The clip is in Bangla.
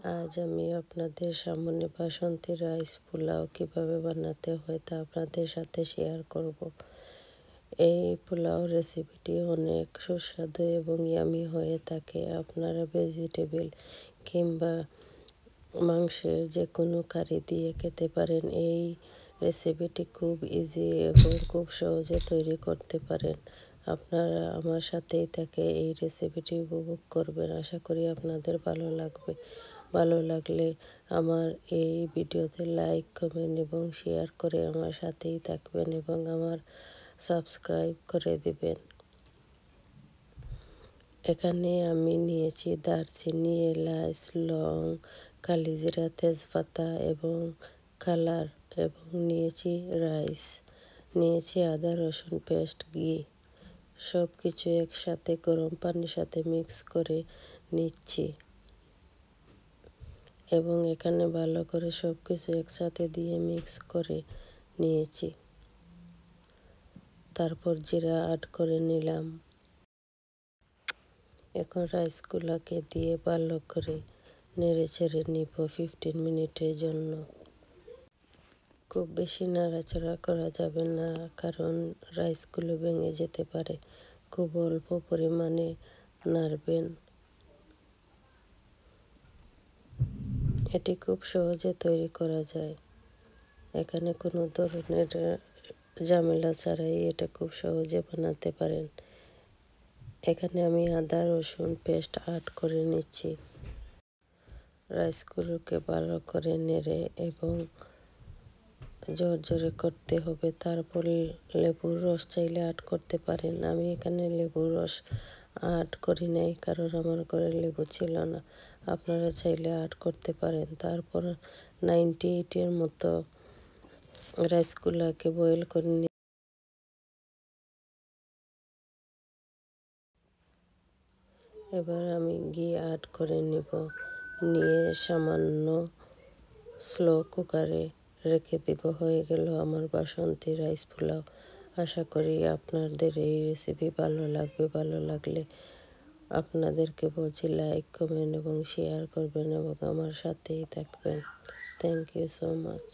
আজ আমি আপনাদের সামনে বাসন্তী রাইস পোলাও কিভাবে বানাতে হয় তা আপনাদের সাথে শেয়ার করব। এই পোলাও রেসিপিটি অনেক সুস্বাদু এবং ইয়ামি হয়ে থাকে। আপনারা ভেজিটেবল কিংবা মাংসের যে কোনো কারি দিয়ে খেতে পারেন। এই রেসিপিটি খুব ইজি এবং খুব সহজে তৈরি করতে পারেন। আপনারা আমার সাথেই থেকে এই রেসিপিটি উপভোগ করবেন। আশা করি আপনাদের ভালো লাগবে। ভালো লাগলে আমার এই ভিডিওতে লাইক, কমেন্ট এবং শেয়ার করে আমার সাথেই থাকবেন এবং আমার সাবস্ক্রাইব করে দিবেন। এখানে আমি নিয়েছি দারচিনি, এলাচ, লং, কালিজিরা, তেজপাতা এবং কালার এবং নিয়েছি রাইস, নিয়েছি আদা রসুন পেস্ট, ঘি। সব কিছু একসাথে গরম পানির সাথে মিক্স করে নিচ্ছি এবং এখানে ভালো করে সব কিছু একসাথে দিয়ে মিক্স করে নিয়েছি। তারপর জিরা অ্যাড করে নিলাম। এখন রাইসগুলোকে দিয়ে ভালো করে নেড়ে ছেড়ে নিব 15 মিনিটের জন্য। খুব বেশি নাড়াচাড়া করা যাবে না, কারণ রাইসগুলো ভেঙে যেতে পারে। খুব অল্প পরিমাণে নাড়বেন। এটি খুব সহজে তৈরি করা যায়। এখানে কোনো ধরনের ঝামেলা ছাড়াই এটা খুব সহজে বানাতে পারেন। এখানে আমি আদা রসুন পেস্ট অ্যাড করে নিচ্ছি। রাইসগুলোকে ভালো করে নেড়ে এবং ঝরঝরে করতে হবে। তারপর লেবুর রস চাইলে অ্যাড করতে পারেন। আমি এখানে লেবুর রস অ্যাড করি নাই, কারণ আমার ঘরে লেবু ছিল না। আপনারা চাইলে অ্যাড করতে পারেন। তারপর 98-এর মতো রাইসগুলোকে বয়েল করে এবার আমি ঘি অ্যাড করে নিব। নিয়ে সামান্য স্লো কুকারে রেখে দিব। হয়ে গেল আমার বাসন্তী রাইস পোলাও। আশা করি আপনাদের এই রেসিপি ভালো লাগবে। ভালো লাগলে আপনাদেরকে বলছি লাইক, কমেন্ট এবং শেয়ার করবেন এবং আমার সাথেই থাকবেন। Thank you so much.